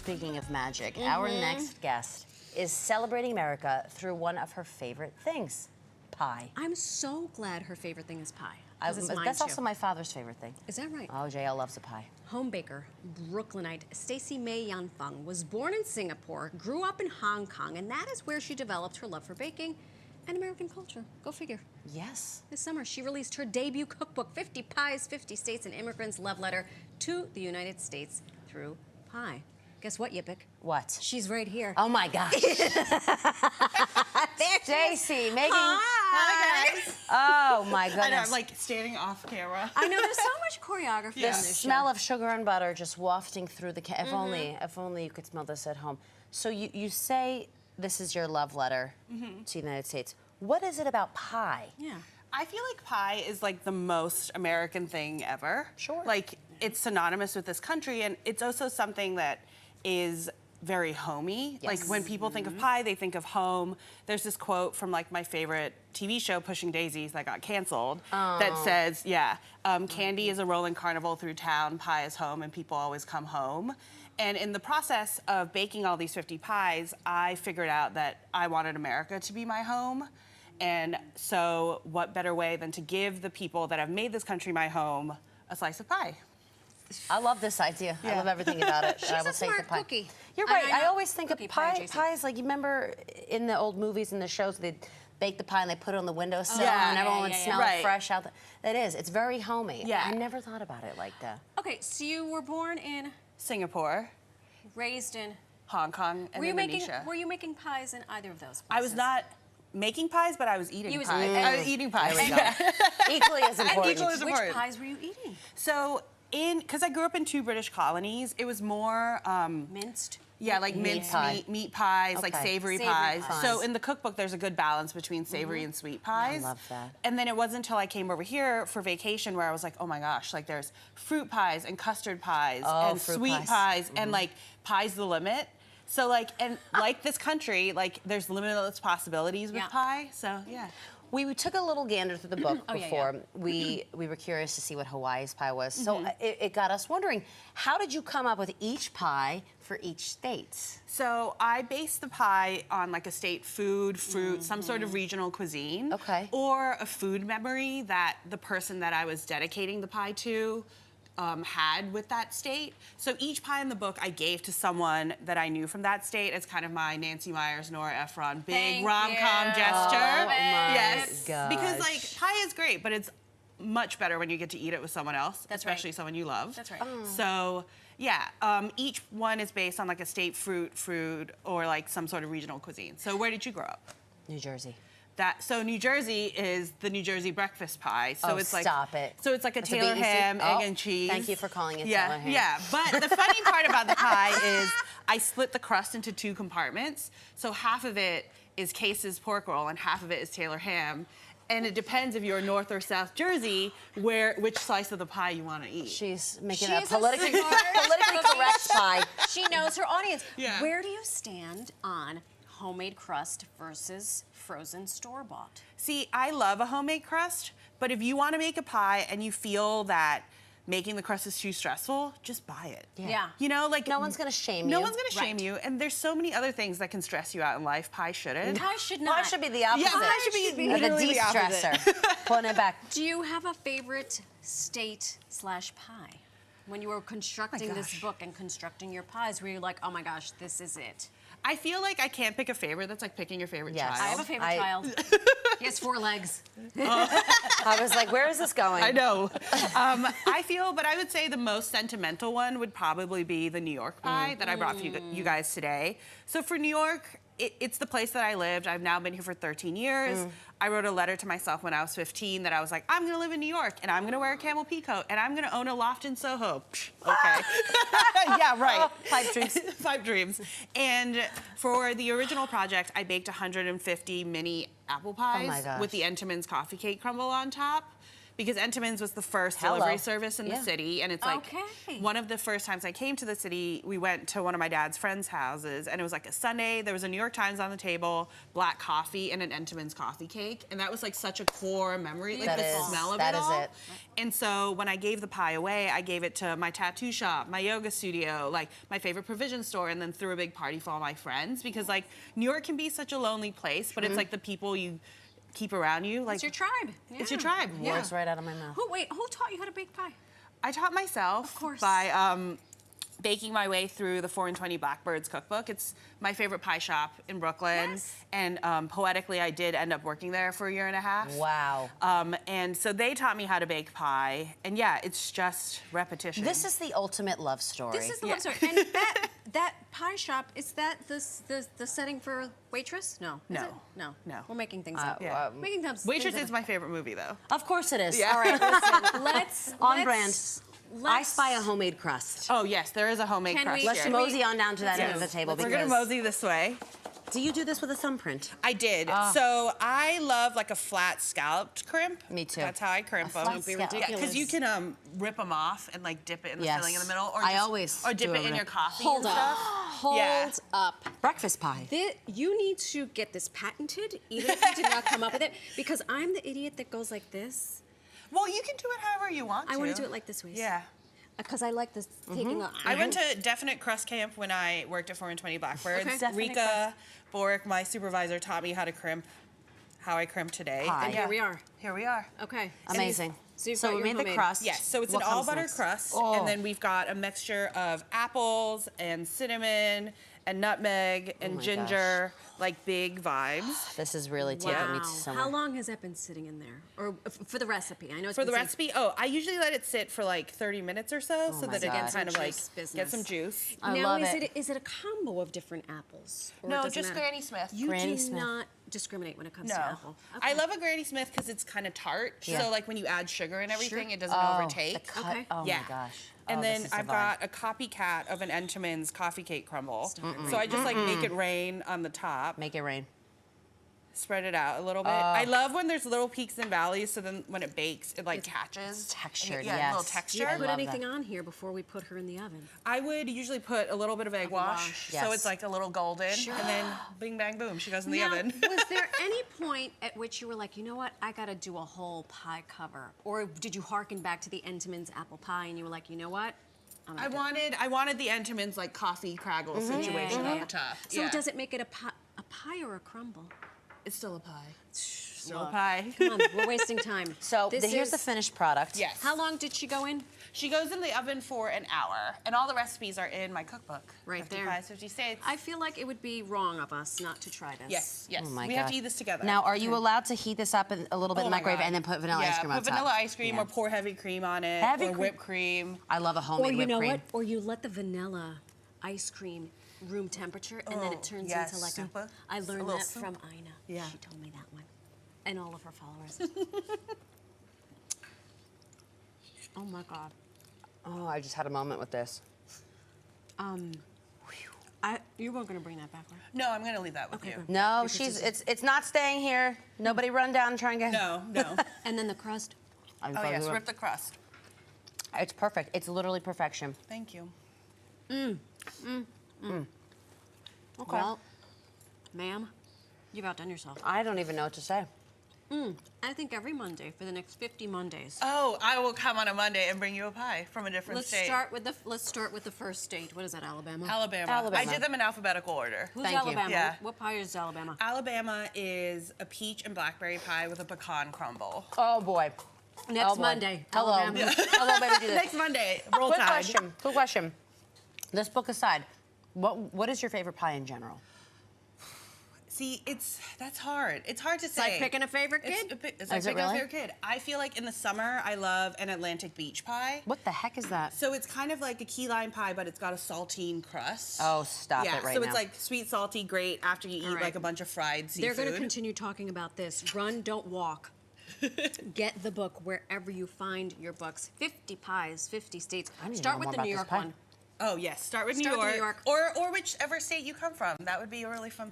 speaking of magic, our next guest is celebrating America through one of her favorite things, pie. I'm so glad her favorite thing is pie. It's mine That's too. also my father's favorite thing. Is that right? Oh, JL loves a pie. Home baker, Brooklynite Stacey Mei Yan Fong was born in Singapore, grew up in Hong Kong, and that is where she developed her love for baking and American culture. Go figure. Yes. This summer, she released her debut cookbook, 50 Pies, 50 States, and Immigrants' Love Letter to the United States through pie. Guess what, Yippick? What? She's right here. Oh my gosh. Stacey, making. Hi, guys. Oh my goodness. I know, I'm like standing off camera. I know there's so much choreography The in this smell show. of sugar and butter just wafting through the if only you could smell this at home. So you say this is your love letter to the United States. What is it about pie? Yeah. I feel like pie is like the most American thing ever. Sure. Like it's synonymous with this country, and it's also something that is very homey. Yes. Like when people think of pie, they think of home. There's this quote from like my favorite TV show, Pushing Daisies, that got canceled, that says, candy is a rolling carnival through town, pie is home, and people always come home. And in the process of baking all these 50 pies, I figured out that I wanted America to be my home. And so what better way than to give the people that have made this country my home a slice of pie? I love this idea. I love everything about it. She's I will a take smart the pie. cookie. You're right. I I know. always think of Cookie pie pie. adjacent. Pies, like you remember in the old movies and the shows, they'd bake the pie and they put it on the windowsill Yeah. and everyone would Yeah, yeah, smell yeah. it fresh out. It is. It's very homey. Yeah. I never thought about it like that. Okay, so you were born in, Singapore, raised in. Hong Kong, and Indonesia. Were you making pies in either of those places? I was not making pies, but I was eating You was pies. eating- I was eating pies. There we go. Equally as important. equally as Which important. pies were you eating? So, because I grew up in 2 British colonies, it was more, Minced? like minced meat pies, like Okay. savory Savory pies. pies. So in the cookbook, there's a good balance between savory and sweet pies. love that. And then it wasn't until I came over here for vacation where I was like, oh my gosh, like there's fruit pies and custard pies and fruit sweet pies and like pie's the limit. So like, and like this country, like there's limitless possibilities with Yeah. pie. So yeah. We took a little gander through the book Oh, yeah, before. We were curious to see what Hawaii's pie was. So it got us wondering, how did you come up with each pie for each state? So I based the pie on like a state food, fruit, some sort of regional cuisine. Okay. Or a food memory that the person that I was dedicating the pie to had with that state. So each pie in the book I gave to someone that I knew from that state as kind of my Nancy Myers, Nora Ephron, big Thank rom-com you. gesture. Oh my Yes. gosh. Because like pie is great, but it's much better when you get to eat it with someone else, That's right. especially someone you love. That's right. So yeah, each one is based on like a state fruit, or like some sort of regional cuisine. So where did you grow up? New Jersey. So New Jersey is the New Jersey breakfast pie. So it's like stop it. So it's like a That's Taylor BBC? ham, Oh, egg and cheese. thank you for calling it yeah, Taylor ham. Yeah, but the funny part about the pie is I split the crust into 2 compartments. So half of it is Case's pork roll and half of it is Taylor ham. And it depends if you're North or South Jersey, which slice of the pie you want to eat. She's making She a is a politically smart correct pie. She knows her audience. Yeah. Where do you stand on homemade crust versus frozen store-bought? See, I love a homemade crust, but if you want to make a pie and you feel that making the crust is too stressful, just buy it. Yeah. You know, like No one's gonna shame you. No one's gonna shame Right. you, and there's so many other things that can stress you out in life. Pie shouldn't. Pie should Pie not. should be the opposite. Yeah, pie should be like a literally the opposite. de-stressor. Putting it back. Do you have a favorite state/pie? When you were constructing this gosh. book and constructing your pies, were you like, oh my gosh, this is it? I feel like I can't pick a favorite. That's like picking your favorite Yes. child. I have a favorite I- child. He has 4 legs. I was like, where is this going? I know. But I would say the most sentimental one would probably be the New York pie that I brought for you guys today. So for New York, it's the place that I lived. I've now been here for 13 years. I wrote a letter to myself when I was 15 that I was like, I'm gonna live in New York and I'm gonna wear a camel pea coat and I'm gonna own a loft in Soho. Psh, okay. Yeah, right. Pipe dreams. Pipe dreams. And for the original project, I baked 150 mini apple pies gosh. with the Entenmann's coffee cake crumble on top. because Entenmann's was the first Hello. delivery service in the Yeah. city, and it's like Okay. one of the first times I came to the city, we went to one of my dad's friends' houses, and it was like a Sunday. There was a New York Times on the table, black coffee, and an Entenmann's coffee cake, and that was like such a core memory, like That the is- smell of that it is all. it. And so when I gave the pie away, I gave it to my tattoo shop, my yoga studio, like my favorite provision store, and then threw a big party for all my friends, because like New York can be such a lonely place, but it's like the people you keep around you, like It's your tribe. it's your Yeah. tribe. Words right out of my mouth. Who taught you how to bake pie? I taught myself Of course. by baking my way through the 4 and 20 Blackbirds cookbook. It's my favorite pie shop in Brooklyn. Yes. And poetically, I did end up working there for a year and a half. Wow. And so they taught me how to bake pie. And yeah, it's just repetition. This is the ultimate love story. This is the Yeah. love story. And that pie shop, is that the setting for Waitress? No. Is No. it? No. No. We're making things up. yeah. Making things Waitress things is up. my favorite movie, though. Of course it is. Yeah. All right, listen. Let's On let's- brand. I spy a homemade crust. Oh, yes, there is a homemade Can crust we- Let's here. mosey on down to that end Yes. of the table We're because. gonna mosey this way. Do you do this with a thumbprint? I did. So I love like a flat scalloped crimp. Me too. That's how I crimp them. flat Don't be scallop. Yeah, because you can rip them off and like dip it in the Yes. filling in the middle, or I just- always or dip do it a in rip. your coffee. Hold and up. stuff. Hold Yeah. up. Breakfast pie. You need to get this patented, even if you did not come up with it, because I'm the idiot that goes like this. Well, you can do it however you want to. I want to do it like this way. Yeah. Because I like this taking a. I went to Definite Crust Camp when I worked at 4 and 20 Blackbirds. Okay. Definite Rika Borick, my supervisor, taught me how to crimp, how I crimp today. Pie. And here we are. Here we are. Okay. Amazing. So you've So got we your made the homemade. crust. Yes, so it's What an all comes butter next? crust, Oh. and then we've got a mixture of apples and cinnamon and nutmeg and my ginger, like big vibes. This is really taking me Wow. to somewhere. How long has that been sitting in there? Or for the recipe? I know it's For the been sitting- recipe, I usually let it sit for like 30 minutes or so, so my that it God. can kind of like Juice get business. some juice. I now, love is it. Is it a combo of different apples? Or No, it doesn't just matter? Granny Smith. You Granny do Smith. not discriminate when it comes No, to apple. I love a Granny Smith because it's kind of tart. Yeah. So like when you add sugar and everything, it doesn't Oh, overtake. the cut. Okay. Oh Yeah. my gosh. And Oh, then this is a I've vibe. got a copycat of an Entenmann's coffee cake crumble. So I just like make it rain on the top, Make it rain. spread it out a little bit. I love when there's little peaks and valleys, so then when it bakes, it like It's catches. textured, Yeah, yes. little Do you texture. I put love anything that. on here before we put her in the oven? I would usually put a little bit of egg wash, Yes. so it's like a little golden, and then bing, bang, boom, she goes in the Now, oven. was there any point at which you were like, you know what, I got to do a whole pie cover? Or did you hearken back to the Entenmann's apple pie and you were like, you know what? I'm I gonna do- wanted the Entenmann's like coffee craggle situation Yeah. on the top. So Yeah. does it make it a pie or a crumble? It's still a pie. Still a pie. Come on, we're wasting time. So This here's the is- finished product. Yes. How long did she go in? She goes in the oven for an hour, and all the recipes are in my cookbook. Right 50 there. Pies, 50 States. I feel like it would be wrong of us not to try this. Yes, yes. Oh my we God. have to eat this together. Now, are you allowed to heat this up a little bit Oh in my the microwave God. and then put vanilla ice cream on put top? vanilla ice cream Yeah. or pour heavy cream on it, Heavy or cream. whipped cream. I love a Or homemade you whipped know cream. what? Or you let the vanilla ice cream room temperature and then it turns yes, into like super. I A learned little that soup. from Ina. Yeah. She told me that one. And all of her followers. Oh my God. Oh, I just had a moment with this. You weren't gonna bring that back, right? No, I'm gonna leave that with Okay, you. good. No, Because it's not staying here. Nobody run down and try and get. No, no. And then the crust. I'm Oh fine yes, with it. rip the crust. It's perfect. It's literally perfection. Thank you. Okay. Well, ma'am, you've outdone yourself. I don't even know what to say. I think every Monday for the next 50 Mondays. Oh, I will come on a Monday and bring you a pie from a different Let's state. start with the first state. What is that, Alabama? Alabama. Alabama. I did them in alphabetical order. Who's Thank you. Alabama? Yeah. What pie is Alabama? Alabama is a peach and blackberry pie with a pecan crumble. Oh boy. Next Oh, boy. Monday. Hello. Alabama. Hello, baby. Do this. Next Monday, roll Quick tide. question. Quick question. This book aside, what is your favorite pie in general? See, that's hard. It's hard to say. Like picking a favorite kid? It's like Is it picking a really? favorite kid. I feel like in the summer, I love an Atlantic beach pie. What the heck is that? So it's kind of like a key lime pie, but it's got a saltine crust. Oh, stop yeah, it right so now. it's like sweet, salty, great after you eat All right. like a bunch of fried They're seafood. going to continue talking about this. Run, don't walk. Get the book wherever you find your books. 50 pies, 50 states. I need to Start know with more the about New this York pie. one. Oh yes, start with Start New with York, New York. or whichever state you come from. That would be a really fun.